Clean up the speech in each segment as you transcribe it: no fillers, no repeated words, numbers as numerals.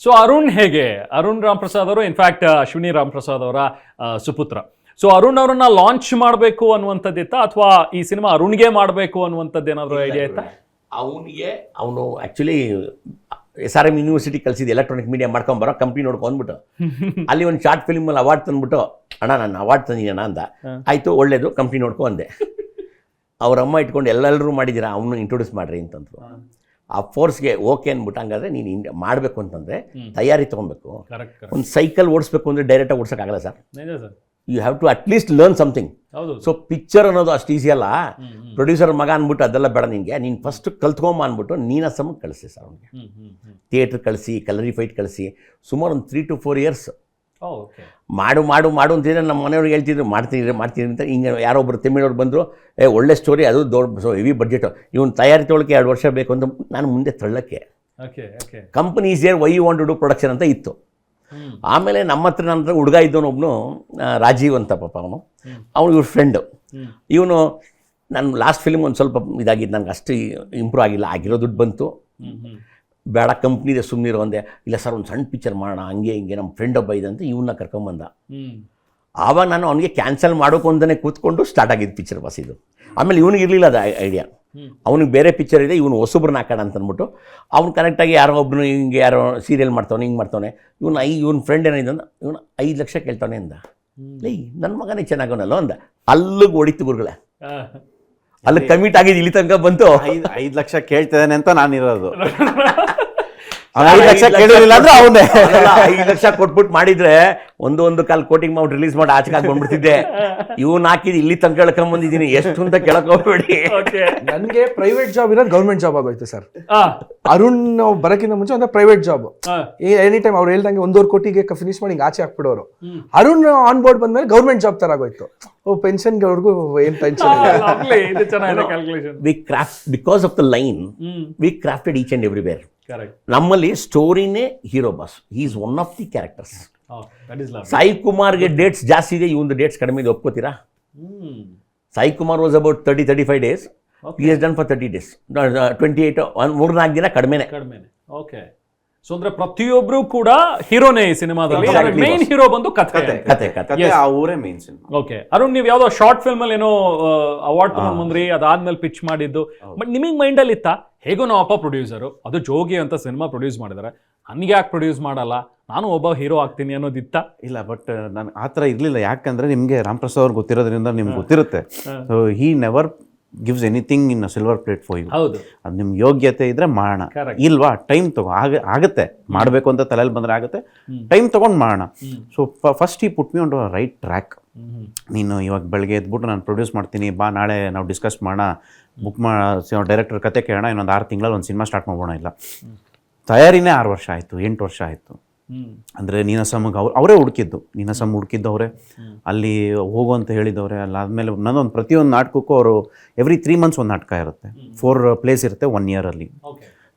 So Arun ಹೇಗೆ? ಅರುಣ್ ರಾಮ್ ಪ್ರಸಾದ್ ಅವರು in fact Ashwini Ram Prasad ಅವರ ಸುಪುತ್ರ. ಸೊ ಅರುಣ್ ಅವರನ್ನ ಲಾಂಚ್ ಮಾಡಬೇಕು ಅನ್ನುವಂಥದ್ದಿತ್ತ ಅಥವಾ ಈ ಸಿನಿಮಾ ಅರುಣ್ಗೆ ಮಾಡಬೇಕು ಅನ್ನುವಂಥದ್ದು ಏನಾದರೂ ಐಡಿಯಾ ಇತ್ತಾ? ಅವನು ಆ್ಯಕ್ಚುಲಿ SRM ಯೂನಿವರ್ಸಿಟಿ ಕಲಿಸಿದ್ದು ಎಲೆಕ್ಟ್ರಾನಿಕ್ ಮೀಡಿಯಾ ಮಾಡ್ಕೊಂಬರೋ ಕಂಪ್ನಿ ನೋಡ್ಕೊಂಡ್ಬಿಟ್ಟು ಅಲ್ಲಿ ಒಂದು ಶಾರ್ಟ್ ಫಿಲ್ಮಲ್ಲಿ ಅವಾರ್ಡ್ ತಂದ್ಬಿಟ್ಟು ಅಣ್ಣ ನಾನು ಅವಾರ್ಡ್ ತಂದಿದ್ದೀನ ಅಂತ. ಆಯಿತು ಒಳ್ಳೇದು, ಕಂಪ್ನಿ ನೋಡ್ಕೊಂಡೆ. ಅವ್ರ ಅಮ್ಮ ಇಟ್ಕೊಂಡು ಎಲ್ಲರೂ ಮಾಡಿದ್ದೀರಾ, ಅವನು ಇಂಟ್ರೊಡ್ಯೂಸ್ ಮಾಡ್ರಿ ಅಂತಂದ್ರು. ಆ ಫೋರ್ಸ್ಗೆ ಓಕೆ ಅಂದ್ಬಿಟ್ಟು ಹಂಗಾದ್ರೆ ನೀನು ಮಾಡಬೇಕು ಅಂತಂದರೆ ತಯಾರಿ ತೊಗೊಬೇಕು. ಒಂದು ಸೈಕಲ್ ಓಡಿಸ್ಬೇಕು ಅಂದರೆ ಡೈರೆಕ್ಟಾಗಿ ಓಡಿಸೋಕ್ಕಾಗಲ್ಲ sir. You have to at least learn something. So picture ಅನ್ನೋದು ಅಷ್ಟು ಈಸಿ ಅಲ್ಲ. ಪ್ರೊಡ್ಯೂಸರ್ ಮಗ ಅಂದ್ಬಿಟ್ಟು ಅದೆಲ್ಲ ಬೇಡ ನಿನಗೆ, ನೀನು ಫಸ್ಟ್ ಕಲ್ತ್ಕೊಂಬ ಅಂದ್ಬಿಟ್ಟು ನೀನಾಸಮ್ಗೆ ಕಳಿಸಿ ಸರ್ ಅವನಿಗೆ. ಥಿಯೇಟ್ರ್ ಕಳಿಸಿ, ಕಲರಿಫೈಟ್ ಕಳಿಸಿ, ಸುಮಾರು ಒಂದು 3 to 4 years ಮಾಡು ಮಾಡು ಮಾಡು ಅಂತಿದ್ರೆ ನಮ್ಮ ಮನೆಯವ್ರಿಗೆ ಹೇಳ್ತಿದ್ರು ಮಾಡ್ತೀನಿ ಅಂತ. ಹಿಂಗೆ ಯಾರೋ ಒಬ್ಬರು ತಮಿಳವ್ರು ಬಂದರು, ಒಳ್ಳೆ ಸ್ಟೋರಿ, ಅದು ದೊಡ್ಡ ಹೆವಿ ಬಡ್ಜೆಟು, ಇವನು ತಯಾರಿ ತೊಗೊಳಕ್ಕೆ 2 ವರ್ಷ ಬೇಕು ಅಂತ ನಾನು ಮುಂದೆ ತಳ್ಳಕ್ಕೆ. ಕಂಪನಿ ಈಸ್ ಏರ್ why you want to do production ಅಂತ ಇತ್ತು. ಆಮೇಲೆ ನಮ್ಮ ಹತ್ರ ಹುಡುಗ ಇದ್ದವನು ಒಬ್ಬನು ರಾಜೀವ್ ಅಂತ, ಪಾಪ ಅವನು ಇವ್ರ ಫ್ರೆಂಡು. ಇವನು ನನ್ನ ಲಾಸ್ಟ್ ಫಿಲ್ಮ್ ಒಂದು ಸ್ವಲ್ಪ ಇದಾಗಿದ್ದು, ನನಗೆ ಅಷ್ಟು ಇಂಪ್ರೂವ್ ಆಗಿಲ್ಲ, ಆಗಿರೋ ದುಡ್ಡು ಬಂತು, ಬೇಡ ಕಂಪ್ನಿದೆ ಸುಮ್ಮನಿರೋ ಅಂದೆ. ಇಲ್ಲ ಸರ್ ಒಂದು ಸಣ್ಣ ಪಿಕ್ಚರ್ ಮಾಡೋಣ ಹಂಗೆ ಹಿಂಗೆ, ನಮ್ಮ ಫ್ರೆಂಡ್ ಒಬ್ಬ ಇದೆ ಅಂತ ಇವನ್ನ ಕರ್ಕೊಂಬಂದ. ಆವಾಗ ನಾನು ಅವನಿಗೆ ಕ್ಯಾನ್ಸಲ್ ಮಾಡೋಕೆ ಅಂತಲೇ ಕೂತ್ಕೊಂಡು ಸ್ಟಾರ್ಟ್ ಆಗಿದ್ದು ಪಿಕ್ಚರ್ ಬಸ್ ಇದು. ಆಮೇಲೆ ಇವನಿಗೆ ಇರಲಿಲ್ಲ ಅದು ಐಡಿಯಾ, ಅವನಿಗೆ ಬೇರೆ ಪಿಕ್ಚರ್ ಇದೆ, ಇವನು ಹೊಸಬ್ರನ್ನ ಹಾಕೋಣ ಅಂತಂದ್ಬಿಟ್ಟು ಅವ್ನು ಕರೆಕ್ಟಾಗಿ ಯಾರೋ ಒಬ್ಬನು ಹಿಂಗೆ ಯಾರೋ ಸೀರಿಯಲ್ ಮಾಡ್ತಾನೆ, ಹಿಂಗೆ ಮಾಡ್ತಾನೆ. ಇವನ ಫ್ರೆಂಡ್ ಏನಿದೆ ಅಂದ್ರೆ ಇವನು 5 ಲಕ್ಷ ಕೇಳ್ತಾನೆ ಅಂದ. ನನ್ನ ಮಗನೇ ಚೆನ್ನಾಗೋನಲ್ಲೋ ಅಂದ. ಅಲ್ಲಿಗೆ ಹೊಡಿತು ಗುರುಗಳೇ, ಅಲ್ಲಿ ಕಮಿಟ್ ಆಗಿದ್ದು ಇಲ್ಲಿ ತನಕ ಬಂತು. 5 ಲಕ್ಷ ಕೇಳ್ತಿದ್ದಾನೆ ಅಂತ ನಾನಿರೋದು. 5 ಲಕ್ಷ ಕೇಳಿಲ್ಲ ಅಂದ್ರೆ ಅವನೇ 5 ಲಕ್ಷ ಕೊಟ್ಬಿಟ್ಟು ಮಾಡಿದ್ರೆ 1.25 ಕೋಟಿಗೆ ಮಾಡ್ಬಿಟ್ಟು ರಿಲೀಸ್ ಮಾಡಿ ಆಚೆಗೆ ಬಂದ್ಬಿಡ್ತಿದ್ದೆ. ಇವನು ಹಾಕಿದ್ದು ಇಲ್ಲಿ ತನಕ ಕೇಳ್ಕೊಂಬಂದಿದ್ದೀನಿ, ಎಷ್ಟು ಅಂತ ಕೇಳಕ್ ಹೋಗ್ಬೇಡಿ. ನನಗೆ ಪ್ರೈವೇಟ್ ಜಾಬ್ ಇರೋದು ಗೌರ್ಮೆಂಟ್ ಜಾಬ್ ಆಗೋಯ್ತು ಸರ್. ಅರುಣ್ ಬರಕ್ಕಿಂತ ಮುಂಚೆ ಒಂದು ಪ್ರೈವೇಟ್ ಜಾಬ್, ಎನಿ ಟೈಮ್ ಅವ್ರು ಹೇಳ್ದಂಗೆ 1.25 ಕೋಟಿಗೆ ಫಿನಿಶ್ ಮಾಡಿ ಆಚೆ ಹಾಕ್ಬಿಡೋರು. ಅರುಣ್ ಆನ್ ಬೋರ್ಡ್ ಬಂದ್ಮೇಲೆ ಗೌರ್ಮೆಂಟ್ ಜಾಬ್ ತರ ಆಗೋಯ್ತು. ಪೆನ್ಷನ್ಗೆ ಏನ್ tension. Because of the line we crafted each and everywhere. ನಮ್ಮಲ್ಲಿ ಸ್ಟೋರಿನೇ hero boss, he is one of the characters. Sai ಕುಮಾರ್ಗೆ ಡೇಟ್ಸ್ ಜಾಸ್ತಿ ಇದೆ, ಇವೊಂದು ಡೇಟ್ಸ್ ಕಡಿಮೆ ಇದೆ, ಒಪ್ಕೋತೀರಾ? Sai Kumar was about 30-35 days, he has done for 30 days, 28 3-4 ದಿನ ಕಡಿಮೆನೆ. ಓಕೆ. ಸೊ ಅಂದ್ರೆ ಪ್ರತಿಯೊಬ್ರು ಕೂಡ ಹೀರೋನೇ ಈ ಸಿನಿಮಾದಲ್ಲಿ, ಮೇನ್ ಹೀರೋ ಬಂದು ಕಥೆ, ಅವರೇ ಮೇನ್ ಸಿನಿಮಾ. ಓಕೆ. ಅರುಣ್, ನೀವು ಯಾವ್ದೋ ಶಾರ್ಟ್ ಫಿಲ್ಮ್ ಅಲ್ಲಿ ಏನೋ ಅವಾರ್ಡ್ ತಗೊಂಡ್ ಬಂದ್ರಿ, ಅದಾದ್ಮೇಲೆ ಪಿಚ್ ಮಾಡಿದ್ದು, ಬಟ್ ನಿಮಗೆ ಮೈಂಡ್ ಅಲ್ಲಿ ಇತ್ತ ಹೇಗೋ ನಾವು ಅಪ್ಪ ಪ್ರೊಡ್ಯೂಸರು, ಅದು ಜೋಗಿ ಅಂತ ಸಿನಿಮಾ ಪ್ರೊಡ್ಯೂಸ್ ಮಾಡಿದ್ದಾರೆ, ನನಗೆ ಯಾಕೆ ಪ್ರೊಡ್ಯೂಸ್ ಮಾಡಲ್ಲ, ನಾನು ಒಬ್ಬ ಹೀರೋ ಆಗ್ತೀನಿ ಅನ್ನೋದಿತ್ತ? ಇಲ್ಲ, ಬಟ್ ನಾನು ಆ ಥರ ಇರಲಿಲ್ಲ. ಯಾಕಂದರೆ ನಿಮಗೆ ರಾಮ್ ಪ್ರಸಾದ್ ಅವ್ರು ಗೊತ್ತಿರೋದ್ರಿಂದ ನಿಮ್ಗೆ ಗೊತ್ತಿರುತ್ತೆ. So he never gives anything in a silver plate for you. ಹೌದು, ಅದು ನಿಮ್ಗೆ ಯೋಗ್ಯತೆ ಇದ್ರೆ ಮಾಡೋಣ, ಇಲ್ವಾ ಟೈಮ್ ತಗೋ, ಆಗುತ್ತೆ, ಮಾಡಬೇಕು ಅಂತ ತಲೆಯಲ್ಲಿ ಬಂದರೆ ಆಗುತ್ತೆ, ಟೈಮ್ ತೊಗೊಂಡು ಮಾಡೋಣ. ಸೊ ಫಸ್ಟ್ ಈ put me on to right track. ನೀನು ಇವಾಗ ಬೆಳಗ್ಗೆ ಎದ್ಬಿಟ್ಟು ನಾನು ಪ್ರೊಡ್ಯೂಸ್ ಮಾಡ್ತೀನಿ, ಬಾ ನಾಳೆ ನಾವು ಡಿಸ್ಕಸ್ ಮಾಡೋಣ, ಬುಕ್ ಡೈರೆಕ್ಟರ್ ಕತೆ ಕೇಳೋಣ, ಇನ್ನೊಂದು 6 ತಿಂಗಳಲ್ಲಿ ಒಂದು ಸಿನಿಮಾ ಸ್ಟಾರ್ಟ್ ಮಾಡೋಣ. ಇಲ್ಲ, ತಯಾರಿನೇ 6 ವರ್ಷ ಆಯಿತು, 8 ವರ್ಷ ಆಯಿತು. ಅಂದರೆ ನೀನಾಸಮ್ಗೆ ಅವರೇ ಹುಡುಕಿದ್ದು, ನೀನಾಸಮ್ ಹುಡುಕಿದ್ದು ಅವರೇ, ಅಲ್ಲಿ ಹೋಗು ಅಂತ ಹೇಳಿದವ್ರೆ. ಅಲ್ಲಾದಮೇಲೆ ನನ್ನೊಂದು ಪ್ರತಿಯೊಂದು ನಾಟಕಕ್ಕೂ ಅವರು ಎವ್ರಿ 3 months ಒಂದು ನಾಟಕ ಇರುತ್ತೆ, 4 plays ಇರುತ್ತೆ 1 year-ಅಲ್ಲಿ.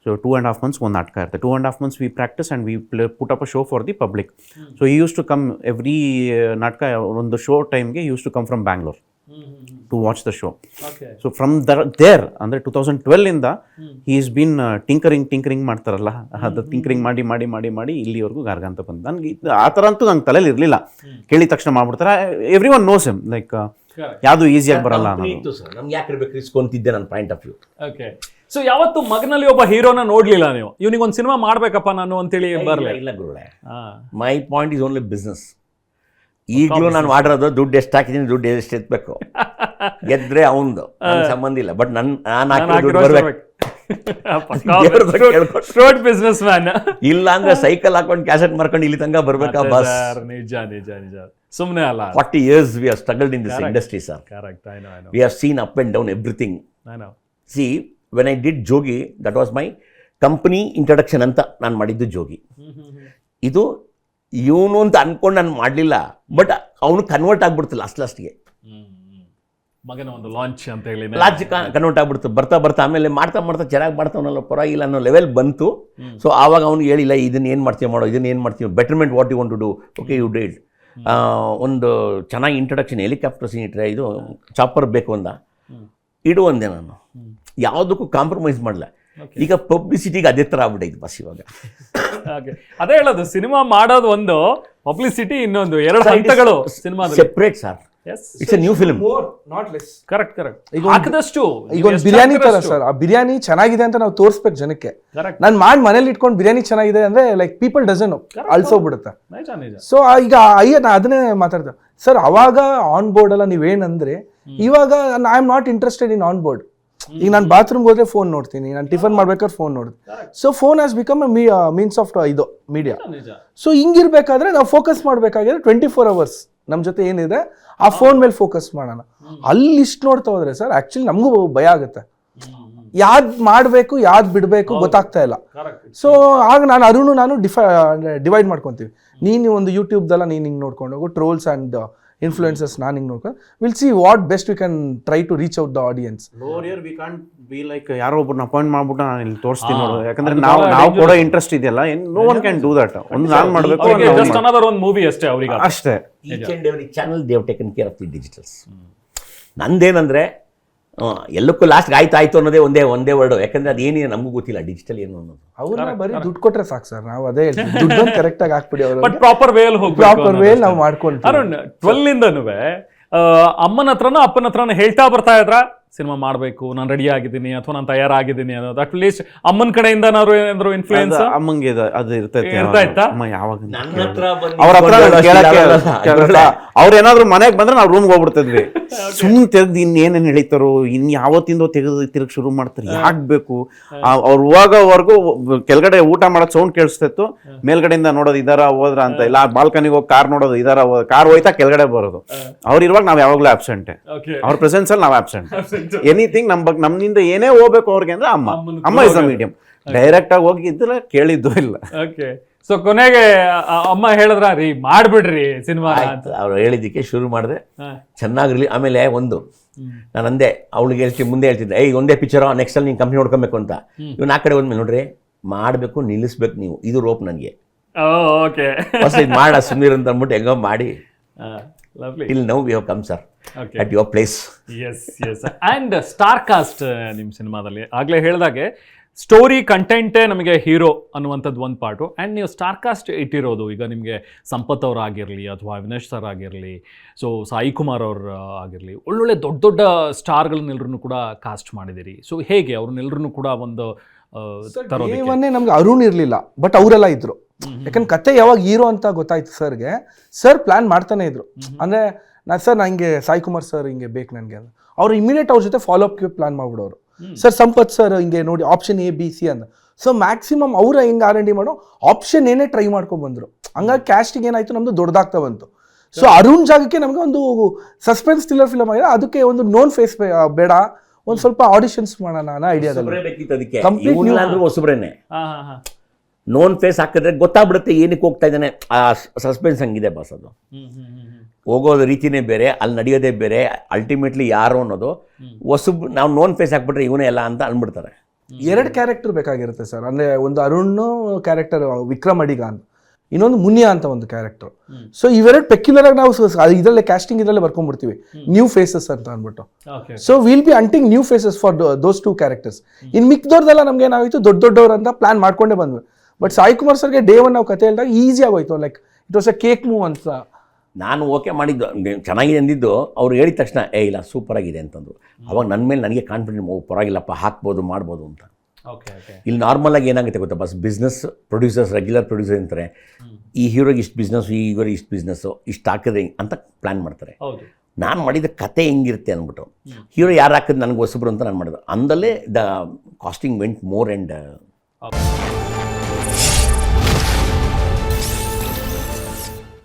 ಸೊ 2.5 months ಒಂದು ನಾಟಕ ಇರುತ್ತೆ. 2.5 months we practice and we put up a show for the public. So he used to come every ನಾಟಕ ಒಂದು ಶೋ ಟೈಮ್ಗೆ used to come from Bangalore to watch the show. So from there, ಅಂದರೆ 2012 he has been tinkering ಮಾಡ್ತಾರಲ್ಲ, ಅದು tinkering ಮಾಡಿ ಇಲ್ಲಿವರೆಗೂ ಗಾರ್ಗ ಅಂತ ಬಂದು. ನನಗೆ ಆ ಥರ ಅಂತೂ ನಂಗೆ ತಲೆಯಲ್ಲಿ ಇರಲಿಲ್ಲ. ಕೇಳಿದ ತಕ್ಷಣ ಮಾಡ್ಬಿಡ್ತಾರೆ, everyone knows him, like ಯಾವುದು ಈಸಿಯಾಗಿ ಬರಲ್ಲ ಅನ್ನೋದು. ನಮ್ಗೆ ಯಾಕೆ ಇರಬೇಕು ಇಸ್ಕೊಂತಿದ್ದೆ ನನ್ನ point of view. Okay. So ಯಾವತ್ತು ಮಗನಲ್ಲಿ ಒಬ್ಬ ಹೀರೋನ ನೋಡ್ಲಿಲ್ಲ ನೀವು, ಇವನಿಗೆ ಒಂದು ಸಿನಿಮಾ ಮಾಡ್ಬೇಕಪ್ಪ ನಾನು ಅಂತೇಳಿ ಬರಲಿಲ್ಲ? ಇಲ್ಲ ಗುರುಗಳೇ, my point is only business. ಈಗಲೂ ನಾನು ಮಾಡಿರೋದು ದುಡ್ಡು ಎಷ್ಟು ಹಾಕಿದ್ದೀನಿ, ದುಡ್ಡು ಎಷ್ಟು ಎತ್ತಬೇಕು, ಗೆದ್ರೆ ಅವನದು, ಸಂಬಂಧ ಇಲ್ಲ. ಬಟ್ ಬಿಸ್ನೆಸ್ ಮ್ಯಾನ್ ಇಲ್ಲ ಅಂದ್ರೆ ಸೈಕಲ್ ಹಾಕೊಂಡು ಕ್ಯಾಸೆಟ್ ಮಾರ್ಕೊಂಡು ಇಲ್ಲಿ ತನಕ ಬರ್ಬೇಕಾ ಬಸ್? ನಿಜ ಸುಮ್ಮನೆ ಅಲ್ಲ. 40 years we have struggled in this industry, sir. Correct, I know. We have seen up and down everything. I know. See, when I did Jogi, that was my company introduction ಅಂತ ನಾನು ಮಾಡಿದ್ದು ಜೋಗಿ. ಇದು ಇವನು ಅಂತ ಅನ್ಕೊಂಡು ನಾನು ಮಾಡಲಿಲ್ಲ, ಬಟ್ ಅವನು ಕನ್ವರ್ಟ್ ಆಗ್ಬಿಡ್ತು ಲಾಸ್ಟ್ಗೆ. ಮಗನ ಒಂದು ಲಾಂಚ್ ಅಂತ ಹೇಳಿ ಕನ್ವರ್ಟ್ ಆಗ್ಬಿಡ್ತು. ಬರ್ತಾ ಆಮೇಲೆ ಮಾಡ್ತಾ ಚೆನ್ನಾಗಿ ಮಾಡ್ತಾವನಲ್ಲ, ಪರವಾಗಿಲ್ಲ ಅನ್ನೋ ಲೆವೆಲ್ ಬಂತು. ಸೊ ಆವಾಗ ಅವ್ನು ಹೇಳಿಲ್ಲ, ಇದನ್ನ ಏನು ಮಾಡ್ತೀವಿ ಮಾಡೋ, ಇದನ್ನ ಏನು ಮಾಡ್ತೀವಿ, betterment what you want to do, okay you did. ಒಂದು ಚೆನ್ನಾಗಿ ಇಂಟ್ರೊಡಕ್ಷನ್, ಹೆಲಿಕಾಪ್ಟರ್ ಸೀನ್ ಇಟ್ಟರೆ, ಇದು ಚಾಪರ್ ಬೇಕು ಅಂದ, ಇಡು ಅಂದೆ ನಾನು. ಯಾವುದಕ್ಕೂ ಕಾಂಪ್ರಮೈಸ್ ಮಾಡಲ್ಲ. ಈಗ ಪಬ್ಲಿಸಿಟಿಗೆ ಅದೇ ಥರ ಆಗ್ಬಿಟ್ಟೈತೆ ಬಸ್ ಇವಾಗ. Okay. ಅದೇ ಹೇಳೋದು ಸಿನಿಮಾ ಮಾಡೋದು ಒಂದು, ಪಬ್ಲಿಸಿಟಿ ಇನ್ನೊಂದು, ಎರಡು ಹಂತಗಳು ಸಿನಿಮಾದಲ್ಲಿ. Separate sir. It's a new film. Not less. Correct. ಹಾಕಿದಷ್ಟು ಈಗ ಒಂದು ಬಿರಿಯಾನಿ ತರ ಸರ್, ಆ ಬಿರಿಯಾನಿ ಚೆನ್ನಾಗಿದೆ ಅಂತ ನಾವು ತೋರಿಸ್ಬೇಕು ಜನಕ್ಕೆ. ಕರೆಕ್ಟ್. ನಾನು ಮಾಡಿ ಮನೇಲಿ ಇಟ್ಕೊಂಡು ಬಿರಿಯಾನಿ ಚೆನ್ನಾಗಿದೆ ಅಂದ್ರೆ ಲೈಕ್ ಪೀಪಲ್ ಡಸನ್ ಅಳ್ಸೋಗ್ಬಿಡುತ್ತೆ. ನಿಜ. ಸೊ ಈಗ ನಾ ಅದನ್ನೇ ಮಾತಾಡ್ತೇವೆ ಸರ್. ಅವಾಗ ಆನ್ ಬೋರ್ಡ್ ಅಲ್ಲ ನೀವೇನಂದ್ರೆ, ಇವಾಗ I am not interested in on board. ಈಗ ನಾನು ಬಾತ್ರೂಮ್ಗೆ ಹೋದ್ರೆ ಫೋನ್ ನೋಡ್ತೀನಿ, ನಾನು ಟಿಫನ್ ಮಾಡ್ಬೇಕಾದ್ರೆ ಫೋನ್ ನೋಡ್ತೀನಿ. So phone has become means of ಇದು ಮೀಡಿಯಾ. ಸೊ ಹಿಂಗಿರ್ಬೇಕಾದ್ರೆ ನಾವು ಫೋಕಸ್ ಮಾಡ್ಬೇಕಾಗಿದ್ರೆ 24 hours ನಮ್ಮ ಜೊತೆ ಏನಿದೆ ಆ ಫೋನ್ ಮೇಲೆ ಫೋಕಸ್ ಮಾಡೋಣ. ಅಲ್ಲಿ ಇಷ್ಟು ನೋಡ್ತಾ ಹೋದ್ರೆ ಸರ್ ಆಕ್ಚುಲಿ ನಮಗೂ ಭಯ ಆಗುತ್ತೆ, ಯಾವ್ದು ಮಾಡಬೇಕು ಯಾವ್ದು ಬಿಡಬೇಕು ಗೊತ್ತಾಗ್ತಾ ಇಲ್ಲ. ಸೊ ಆಗ ನಾನು ಡಿವೈಡ್ ಮಾಡ್ಕೊತೀವಿ. ನೀನು ಒಂದು ಯೂಟ್ಯೂಬ್ದೆಲ್ಲ ನೀನು ಹಿಂಗೆ ನೋಡ್ಕೊಂಡು ಹೋಗು, ಟ್ರೋಲ್ಸ್ ಆ್ಯಂಡ್ ಇನ್ಫ್ಲುಯೆನ್ಸಸ್ ನಾನು ಹಿಂಗೆ ನೋಡ್ಕೊಂಡು will see what best we can try to reach out the audience. We can't be like ಯಾರೋ ಒಬ್ಬರನ್ನ ಅಪಾಯಿಂಟ್ ಮಾಡ್ಬಿಟ್ಟು ನಾನು ಇಲ್ಲಿ ತೋರಿಸ್ತೀನಿ ನೋಡೋದು. ಯಾಕಂದ್ರೆ ನಾವು ಕೊಡೋ ಇಂಟ್ರೆಸ್ಟ್ ಇದೆಯಲ್ಲ, no one can do that. ಒಂದು ನಾನು ಮಾಡಬೇಕು ಒಂದು ಮೂವಿ ಅಷ್ಟೇ ಅವರಿಗೆ ಅಷ್ಟೇ. Each and every channel they have taken care of the digitals. ನಂದೇನಂದ್ರೆ ಎಲ್ಲಕ್ಕೂ ಲಾಸ್ಟ್ ಆಯ್ತು ಅನ್ನೋದೇ ಒಂದೇ ವರ್ಡ್. ಯಾಕಂದ್ರೆ ಅದೇನಿದೆ ನಮಗೂ ಗೊತ್ತಿಲ್ಲ ಡಿಜಿಟಲ್ ಏನು ಅನ್ನೋದು. ಅವ್ರನ್ನ ಬರೀ ದುಡ್ಡು ಕೊಟ್ರೆ ಸಾಕು ಸರ್, ನಾವು ಅದೇ ಹೇಳ್ತೀವಿ, ದುಡ್ಡನ್ನು ಕರೆಕ್ಟ್ ಆಗಿ ಹಾಕ್ಬಿಡಿ ಅವರು. ಬಟ್ ಪ್ರಾಪರ್ ವೇಲ್ ಹೋಗಿ ಪ್ರಾಪರ್ ವೇಲ್ ನಾವು ಮಾಡ್ಕೊಂಡು. ಅರುಣ್ 12 ಇಂದನೂ ಅಮ್ಮನ ಹತ್ರನೋ ಅಪ್ಪನ ಹತ್ರನೋ ಹೇಳ್ತಾ ಬರ್ತಾ ಇದ್ರ ಸಿನಿಮಾ ಮಾಡಬೇಕು, ನಾನು ರೆಡಿ ಆಗಿದ್ದೀನಿ ಅಥವಾ ನಾನು ತಯಾರಾಗಿದ್ದೀನಿ ಅನ್ನೋದು. ಅಟ್ ಲೀಸ್ಟ್ ಅಮ್ಮನ ಕಡೆಯಿಂದ ಏನಾದ್ರು ಇನ್ಫ್ಲೂಯೆನ್ಸ್ ಅಮ್ಮಂಗೆ ಅದು ಇರ್ತೈತೆ. ಅಮ್ಮ ಯಾವಾಗ ಅವ್ರ ಅವ್ರ ಏನಾದ್ರು ಮನೆಗೆ ಬಂದ್ರೆ ನಾವು ರೂಮ್ಗೆ ಹೋಗ್ಬಿಡ್ತಿದ್ವಿ. ಸುಮ್ಮನೆ ತೆಗ್ದು ಇನ್ನೇನೇನು ಹೇಳಿತಾರೋ, ಇನ್ ಯಾವತ್ತಿಂದ ತಿರುಗಿ ಶುರು ಮಾಡ್ತಾರೆ, ಯಾಕೆ ಬೇಕು. ಅವ್ರು ಹೋಗೋವರೆಗೂ ಕೆಳಗಡೆ ಊಟ ಮಾಡೋದು ಸೌಂಡ್ ಕೇಳಿಸ್ತಿತ್ತು, ಮೇಲ್ಗಡೆಯಿಂದ ನೋಡೋದು ಇದಾರ ಹೋದ್ರ ಅಂತ. ಇಲ್ಲ ಬಾಲ್ಕನಿಗೆ ಹೋಗಿ ಕಾರ್ ನೋಡೋದು ಇದಾರ, ಕಾರ್ ಹೋಯ್ತಾ ಕೆಳಗಡೆ ಬರೋದು. ಅವ್ರು ಇರುವಾಗ ನಾವ್ ಯಾವಾಗ್ಲೂ ಆಬ್ಸೆಂಟ್, ಅವ್ರ ಪ್ರೆಸೆನ್ಸ್ ಅಲ್ಲಿ ನಾವ್ ಆಬ್ಸೆಂಟ್. ಎನಿಥಿಂಗ್ ನಮ್ಮಿಂದ ಏನೇ ಹೋಗ್ಬೇಕು ಅವ್ರಿಗೆ ಅಂದ್ರೆ ಅಮ್ಮ ಇಸ್ ದ ಮೀಡಿಯಂ. ಡೈರೆಕ್ಟ್ ಆಗಿ ಹೋಗಿ ಇದ್ರೆ ಕೇಳಿದ್ದು ಇಲ್ಲ. ಓಕೆ. ಸೊ ಕೊನೆಗೆ ಅಮ್ಮ ಹೇಳಿದ್ರ ರೀ ಮಾಡ್ಬಿಡ್ರಿ ಸಿನಿಮಾ ಅವ್ರು ಹೇಳಿದ್ದಕ್ಕೆ ಶುರು ಮಾಡಿದೆ, ಚೆನ್ನಾಗಿರ್ಲಿ. ಆಮೇಲೆ ನಾನು ಅಂದೆ ಅವಳಿಗೆ ಮುಂದೆ ಹೇಳ್ತಿದ್ದೆ, ಒಂದೇ ಪಿಕ್ಚರ್ ನೆಕ್ಸ್ಟ್ ಅಲ್ಲಿ ನೀನು ಕಂಪ್ನಿ ನೋಡ್ಕೊಬೇಕು ಅಂತ. ಇವ್ನು ಆ ಕಡೆ ಹೋದ್ಮೇಲೆ ನೋಡ್ರಿ ಮಾಡಬೇಕು, ನಿಲ್ಲಿಸ್ಬೇಕು ನೀವು, ಇದು ರೋಪ್ ನನಗೆ. ಓಕೆ. ಇದು ಮಾಡ ಸುಮೀರ್ ಅಂತ ಅಂದ್ಬಿಟ್ಟು ಹೆಂಗೋ ಮಾಡಿ till now we have come sir at your place. Yes. And star cast ನಿಮ್ಮ ಸಿನಿಮಾದಲ್ಲಿ ಆಗಲೇ ಹೇಳಿದಾಗೆ ಸ್ಟೋರಿ ಕಂಟೆಂಟೇ ನಮಗೆ ಹೀರೋ ಅನ್ನುವಂಥದ್ದು ಒಂದು ಪಾರ್ಟು. ಆ್ಯಂಡ್ ನೀವು ಸ್ಟಾರ್ ಕಾಸ್ಟ್ ಇಟ್ಟಿರೋದು ಈಗ ನಿಮಗೆ ಸಂಪತ್ ಅವ್ರು ಆಗಿರಲಿ ಅಥವಾ ಅವಿನಾಶ್ ಸರ್ ಆಗಿರಲಿ, ಸೊ ಸಾಯಿ ಕುಮಾರ್ ಅವ್ರು ಆಗಿರಲಿ, ಒಳ್ಳೊಳ್ಳೆ ದೊಡ್ಡ ಸ್ಟಾರ್ಗಳನ್ನೆಲ್ಲರೂ ಕೂಡ ಕಾಸ್ಟ್ ಮಾಡಿದ್ದೀರಿ. ಸೊ ಹೇಗೆ ಅವ್ರನ್ನೆಲ್ಲರೂ ಕೂಡ ಒಂದು ತರೋದೇ ನಮ್ಗೆ ಅರುಣ್ ಇರಲಿಲ್ಲ, ಬಟ್ ಅವರೆಲ್ಲ ಇದ್ರು. ಯಾಕಂದ್ರೆ ಕತೆ ಯಾವಾಗ ಹೀರೋ ಅಂತ ಗೊತ್ತಾಯ್ತು ಸರ್ಗೆ, ಸರ್ ಪ್ಲಾನ್ ಮಾಡ್ತಾನೆ ಇದ್ರು. ಅಂದ್ರೆ ನಂಗೆ ಸಾಯಿ ಕುಮಾರ್ ಸರ್ ಹಿಂಗೆ ಬೇಕು ನನಗೆ ಅಂತ ಅವ್ರು ಇಮಿಡಿಯೇಟ್ ಅವ್ರ ಜೊತೆ ಫಾಲೋ ಅಪ್ಗೆ ಪ್ಲಾನ್ ಮಾಡ್ಬಿಡೋರು. ಸರ್ ಸಂಪತ್ ಸರ್ ಹಿಂಗೆ ನೋಡಿ ಆಪ್ಷನ್ A-B-C ಅಂತ. ಸೊ ಮ್ಯಾಕ್ಸಿಮಮ್ ಅವ್ರ ಹಿಂಗೆ R&D ಮಾಡೋ ಆಪ್ಷನ್ ಏನೇ ಟ್ರೈ ಮಾಡ್ಕೊಂಡು ಬಂದ್ರು. ಹಂಗಾಗಿ ಕ್ಯಾಸ್ಟಿಂಗ್ ಏನಾಯ್ತು ನಮ್ದು ದೊಡ್ಡದಾಗ್ತಾ ಬಂತು. ಸೊ ಅರುಣ್ ಜಾಗಕ್ಕೆ ನಮಗೆ ಒಂದು ಸಸ್ಪೆನ್ಸ್ ಥ್ರಿಲ್ಲರ್ ಫಿಲಮ್ ಆಗಿದೆ, ಅದಕ್ಕೆ ಒಂದು ನೋನ್ ಫೇಸ್ ಬೇಡ, ಒಂದು ಸ್ವಲ್ಪ ಆಡಿಷನ್ಸ್ ಮಾಡೋಣ ಅನ್ನೋ ಐಡಿಯಾದಲ್ಲಿ ಹೊಸಬ್ರೇನೆ ನೋನ್ ಫೇಸ್ ಹಾಕಿದ್ರೆ ಗೊತ್ತಾಗ್ಬಿಡುತ್ತೆ ಏನಕ್ಕೆ ಹೋಗ್ತಾ ಇದ್ದಾನೆ. ಆ ಸಸ್ಪೆನ್ಸ್ ಹಂಗಿದೆ ಬಾಸ್. ಅದು ಹೋಗೋದು ರೀತಿನೇ ಬೇರೆ, ಅಲ್ಲಿ ನಡೆಯೋದೇ ಬೇರೆ. ಅಲ್ಟಿಮೇಟ್ಲಿ ಯಾರು ಅನ್ನೋದು ನಾವು ನೋನ್ ಫೇಸ್ ಹಾಕ್ಬಿಟ್ರೆ ಇವನೇ ಎಲ್ಲ ಅಂತ ಅಂದ್ಬಿಡ್ತಾರೆ. 2 ಕ್ಯಾರೆಕ್ಟರ್ ಬೇಕಾಗಿರುತ್ತೆ ಸರ್. ಅಂದ್ರೆ ಒಂದು ಅರುಣ್ ಕ್ಯಾರೆಕ್ಟರ್ ವಿಕ್ರಮ್ ಅಡಿಗ ಅಂತ, ಇನ್ನೊಂದು ಮುನಿಯಾ ಅಂತ ಒಂದು ಕ್ಯಾರೆಕ್ಟರ್. ಸೊ ಇವೆರಡು ಪೆಕ್ಯುಲರ್ ಆಗಿ ನಾವು ಇದರಲ್ಲೇ ಕ್ಯಾಸ್ಟಿಂಗ್ ಇದರಲ್ಲೇ ಬರ್ಕೊಂಡ್ಬಿಡ್ತೀವಿ, ನ್ಯೂ ಫೇಸಸ್ ಅಂತ ಅಂದ್ಬಿಟ್ಟು. So will be hunting new faces for those 2 characters. ಇನ್ ಮಿಕ್ದವ್ರದೆಲ್ಲ ನಮ್ಗೆ ಏನಾಗಿತ್ತು, ದೊಡ್ಡವ್ರು ಅಂತ ಪ್ಲಾನ್ ಮಾಡ್ಕೊಂಡೇ ಬಂದ್ವಿ. ಬಟ್ ಸಾಯಿ ಕುಮಾರ್ ಸರ್ಗೆ ಡೇ 1 ನಾವು ಕತೆ ಹೇಳಿದಾಗ ಈಸಿ ಆಗೋಯ್ತು. Like it was a cake move ಅಂತ. ನಾನು ಓಕೆ ಮಾಡಿದ್ದು, ಚೆನ್ನಾಗಿದೆ ಅಂದಿದ್ದು. ಅವ್ರು ಹೇಳಿದ ತಕ್ಷಣ ಇಲ್ಲ ಸೂಪರ್ ಆಗಿದೆ ಅಂತಂದ್ರು. ಅವಾಗ ನನ್ನ ಮೇಲೆ ನನಗೆ ಕಾನ್ಫಿಡೆಂಟ್, ಪರವಾಗಿಲ್ಲಪ್ಪ ಹಾಕ್ಬೋದು ಮಾಡ್ಬೋದು ಅಂತ. ಇಲ್ಲಿ ನಾರ್ಮಲ್ ಆಗಿ ಏನಾಗುತ್ತೆ ಗೊತ್ತಾ bus, business producers regular producer ಅಂತಾರೆ, ಈ ಹೀರೋಗೆ ಇಷ್ಟು ಬಿಸ್ನೆಸ್ಸು, ಈ ಹೀರೋಗೆ ಇಷ್ಟು ಬಿಸ್ನೆಸ್ಸು, ಇಷ್ಟು ಹಾಕಿದ್ರೆ ಅಂತ ಪ್ಲ್ಯಾನ್ ಮಾಡ್ತಾರೆ. ನಾನು ಮಾಡಿದ ಕತೆ ಹೆಂಗಿರುತ್ತೆ ಅಂದ್ಬಿಟ್ಟು ಹೀರೋ ಯಾರು ಹಾಕಿದ್ರೆ ನನಗೆ ಹೊಸಬ್ರು ಅಂತ ನಾನು ಮಾಡಿದೆ. ಅಂದಲ್ಲೇ the casting went more and